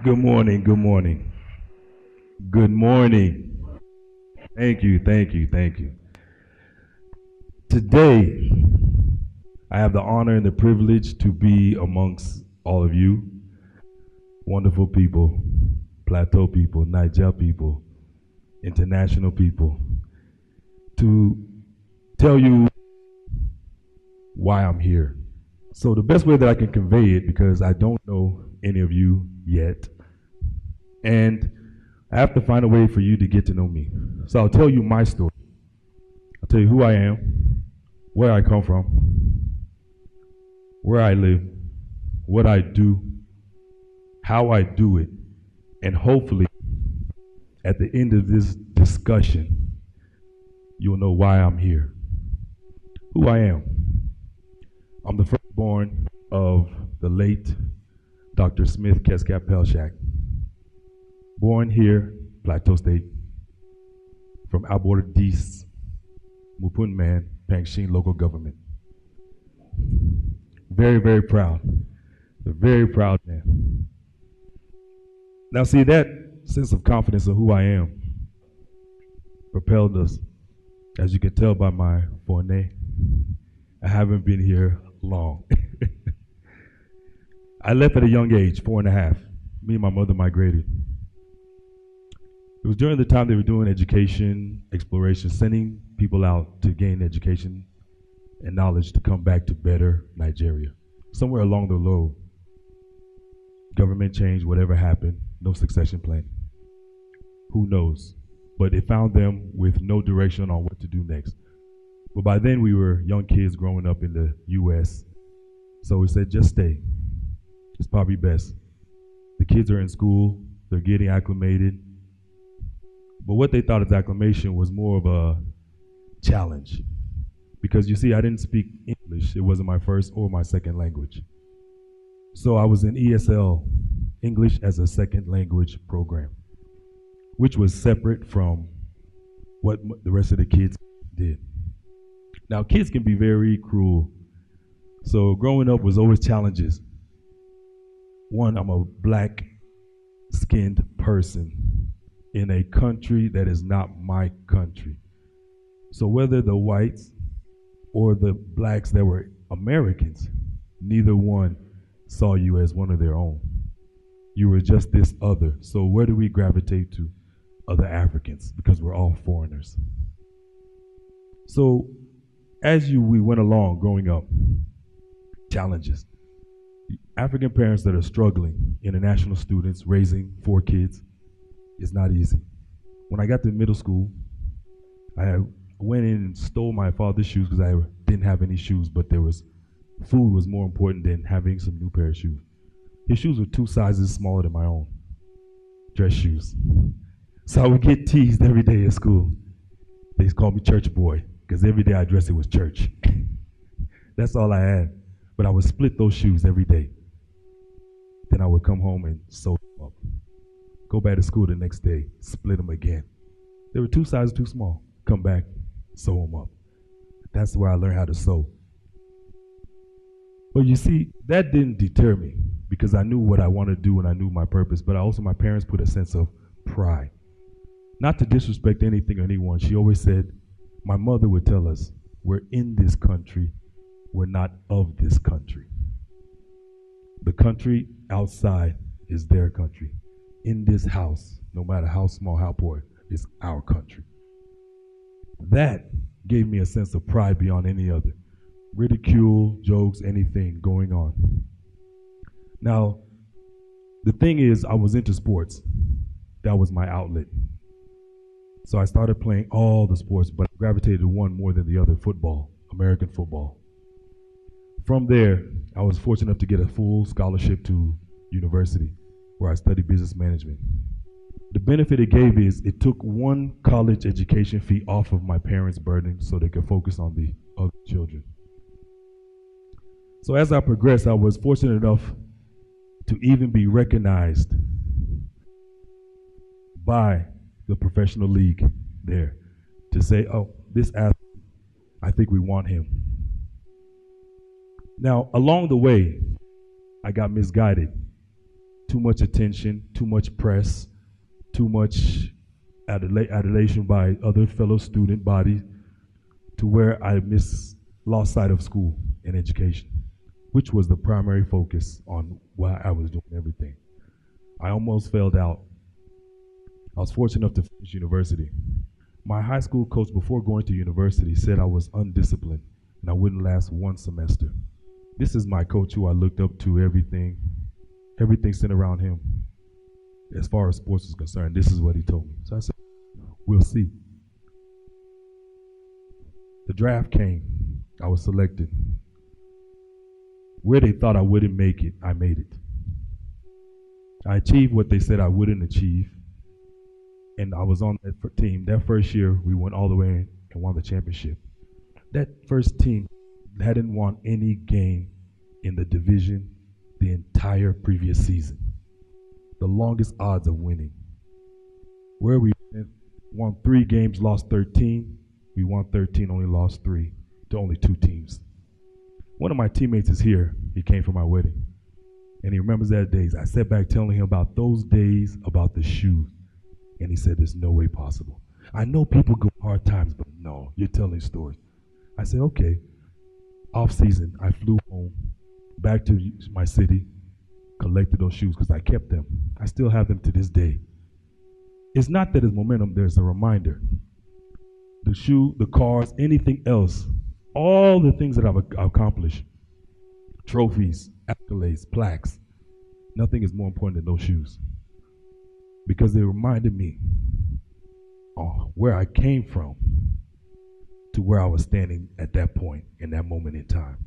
Good morning. Good morning. Good morning. Thank you. Thank you. Thank you. Today, I have the honor and the privilege to be amongst all of you, wonderful people, plateau people, Niger people, international people, to tell you why I'm here. So, the best way that I can convey it, because I don't know any of you yet, and I have to find a way for you to get to know me. So, I'll tell you my story. I'll tell you who I am, where I come from, where I live, what I do, how I do it, and hopefully at the end of this discussion, you'll know why I'm here. Who I am. I'm the firstborn of the late Dr. Smith Keskap Pyelshak. Born here, Plateau State, from Alberta East, Mupunman, Pangshin local government. Very, very proud. A very proud man. Now, see, that sense of confidence of who I am propelled us, as you can tell by my fournée. I haven't been here long. I left at a young age, 4.5. Me and my mother migrated. It was during the time they were doing education exploration, sending people out to gain education and knowledge to come back to better Nigeria. Somewhere along the road, government change, whatever happened, no succession plan. Who knows? But it found them with no direction on what to do next. But by then we were young kids growing up in the US. So we said, just stay. It's probably best. The kids are in school, they're getting acclimated. But what they thought of acclimation was more of a challenge. Because you see, I didn't speak English. It wasn't my first or my second language. So I was in ESL, English as a second language program, which was separate from what the rest of the kids did. Now, kids can be very cruel. So growing up was always challenges. One, I'm a black-skinned person in a country that is not my country. So whether the whites or the blacks that were Americans, neither one saw you as one of their own. You were just this other. So where do we gravitate to? Other Africans, because we're all foreigners. So as we went along growing up, challenges. African parents that are struggling, international students raising 4 kids, is not easy. When I got to middle school, I went in and stole my father's shoes because I didn't have any shoes, but food was more important than having some new pair of shoes. His shoes were 2 sizes smaller than my own dress shoes. So I would get teased every day at school. They called me church boy because every day I dressed it was church. That's all I had. But I would split those shoes every day. Then I would come home and sew them up. Go back to school the next day, split them again. They were 2 sizes too small. Come back, sew them up. That's where I learned how to sew. But you see, that didn't deter me because I knew what I wanted to do and I knew my purpose. But my parents put a sense of pride. Not to disrespect anything or anyone. She always said, my mother would tell us, we're in this country, we're not of this country. The country outside is their country. In this house, no matter how small, how poor, is our country. That gave me a sense of pride beyond any other. Ridicule, jokes, anything going on. Now, the thing is, I was into sports. That was my outlet. So I started playing all the sports, but I gravitated to one more than the other, football, American football. From there, I was fortunate enough to get a full scholarship to university where I studied business management. The benefit it gave is it took one college education fee off of my parents' burden so they could focus on the other children. So as I progressed, I was fortunate enough to even be recognized by the professional league there to say, oh, this athlete, I think we want him. Now, along the way, I got misguided. too much attention, too much press, too much adulation by other fellow student bodies, to where I lost sight of school and education, which was the primary focus on why I was doing everything. I almost failed out. I was fortunate enough to finish university. My high school coach, before going to university, said I was undisciplined and I wouldn't last one semester. This is my coach who I looked up to, everything centered around him. As far as sports is concerned, this is what he told me. So I said, we'll see. The draft came. I was selected. Where they thought I wouldn't make it, I made it. I achieved what they said I wouldn't achieve. And I was on that team. That first year, we went all the way in and won the championship. That first team hadn't won any game in the division the entire previous season. The longest odds of winning. Where we won 3 games, lost 13. We won 13, only lost 3 to only 2 teams. One of my teammates is here. He came for my wedding. And he remembers that days. I sat back telling him about those days, about the shoes. And he said, there's no way possible. I know people go hard times, but no, you're telling stories. I said, okay. Off season, I flew home, back to my city, collected those shoes because I kept them. I still have them to this day. It's not that it's momentum, there's a reminder. The shoe, the cars, anything else, all the things that I've accomplished, trophies, accolades, plaques, nothing is more important than those shoes. Because they reminded me where I came from to where I was standing at that point in that moment in time.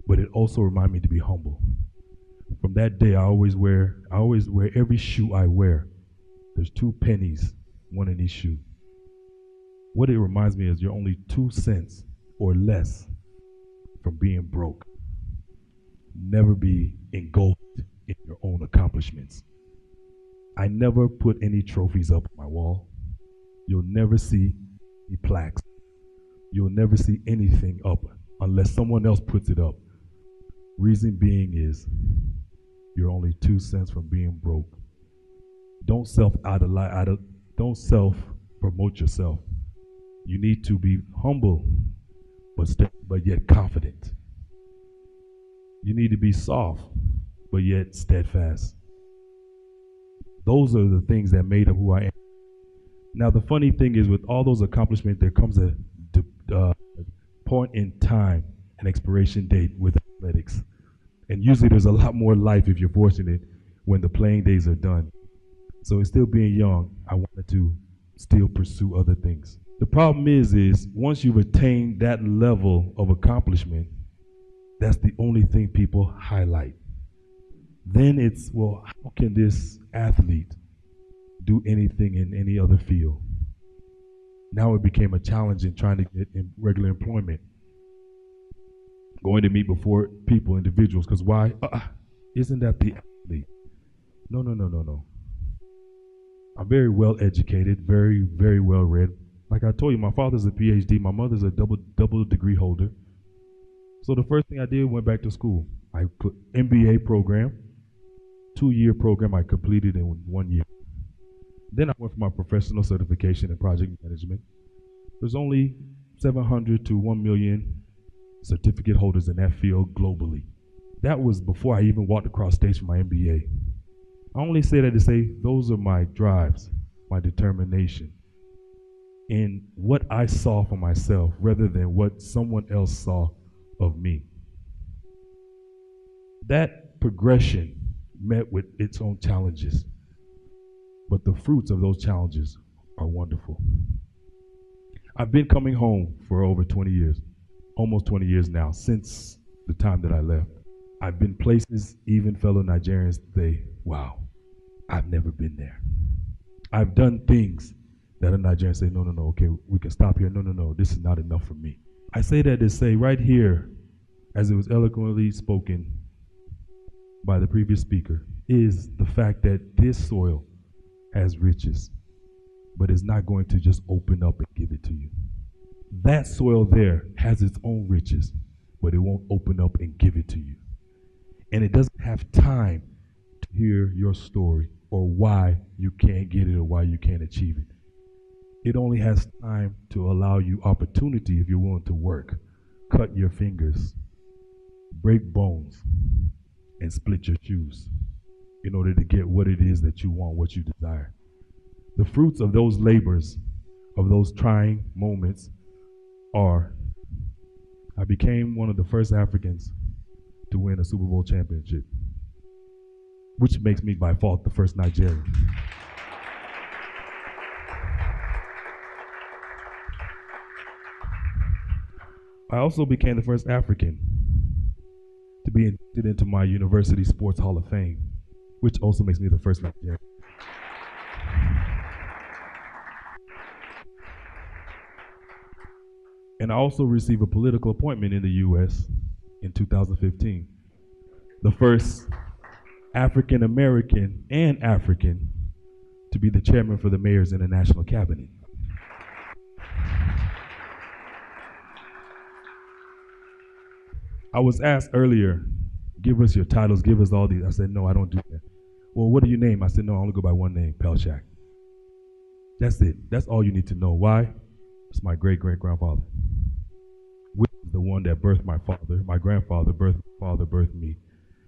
But it also reminded me to be humble. From that day, I always wear every shoe I wear. There's 2 pennies, one in each shoe. What it reminds me is you're only 2 cents or less from being broke. Never be engulfed in your own accomplishments. I never put any trophies up on my wall. You'll never see any plaques. You'll never see anything up unless someone else puts it up. Reason being is you're only 2 cents from being broke. Don't don't self-promote yourself. You need to be humble, but yet confident. You need to be soft, but yet steadfast. Those are the things that made up who I am. Now, the funny thing is, with all those accomplishments, there comes a point in time, an expiration date with athletics. And usually there's a lot more life, if you're fortunate, when the playing days are done. So still being young, I wanted to still pursue other things. The problem is once you've attained that level of accomplishment, that's the only thing people highlight. Then it's, well, how can this athlete do anything in any other field? Now it became a challenge in trying to get in regular employment. Going to meet before people, individuals, because why? Isn't that the athlete? No. I'm very well educated, very, very well read. Like I told you, my father's a PhD, my mother's a double degree holder. So the first thing I did, went back to school. MBA program, 2-year program I completed in 1 year. Then I went for my professional certification in project management. There's only 700 to 1 million certificate holders in that field globally. That was before I even walked across stage for my MBA. I only say that to say those are my drives, my determination, in what I saw for myself rather than what someone else saw of me. That progression met with its own challenges, but the fruits of those challenges are wonderful. I've been coming home for over 20 years, almost 20 years now, since the time that I left. I've been places, even fellow Nigerians say, wow, I've never been there. I've done things that a Nigerian say, no, okay, we can stop here. No, this is not enough for me. I say that to say right here, as it was eloquently spoken by the previous speaker, is the fact that this soil has riches, but it's not going to just open up and give it to you. That soil there has its own riches, but it won't open up and give it to you. And it doesn't have time to hear your story or why you can't get it or why you can't achieve it. It only has time to allow you opportunity if you're willing to work, cut your fingers, break bones, and split your shoes in order to get what it is that you want, what you desire. The fruits of those labors, of those trying moments, are I became one of the first Africans to win a Super Bowl championship, which makes me by fault the first Nigerian. I also became the first African to be inducted into my university sports hall of fame, which also makes me the first Nigerian. And I also received a political appointment in the U.S. in 2015, the first African American and African to be the chairman for the Mayors in the National Cabinet. I was asked earlier, give us your titles, give us all these. I said, no, I don't do that. Well, what do you name? I said, no, I only go by one name, Pyelshak. That's it. That's all you need to know. Why? It's my great-great-grandfather, which is the one that birthed my father. My grandfather birthed my father, birthed me.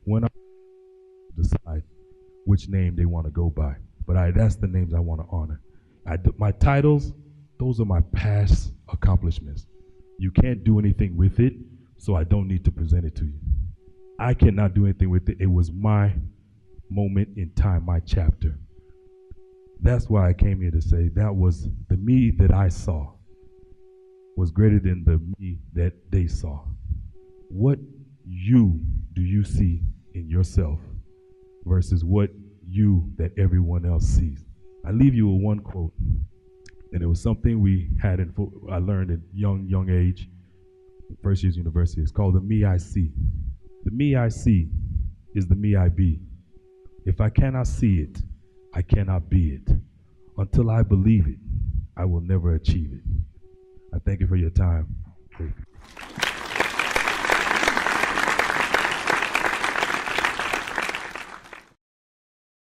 When I decide which name they want to go by. But that's the names I want to honor. My titles, those are my past accomplishments. You can't do anything with it, so I don't need to present it to you. I cannot do anything with it. It was my moment in time, my chapter. That's why I came here to say that was the me that I saw was greater than the me that they saw. What you do you see in yourself versus what you that everyone else sees? I leave you with one quote, and it was something I learned at young age, first year's university. It's called the me I see. The me I see is the me I be. If I cannot see it, I cannot be it. Until I believe it, I will never achieve it. I thank you for your time.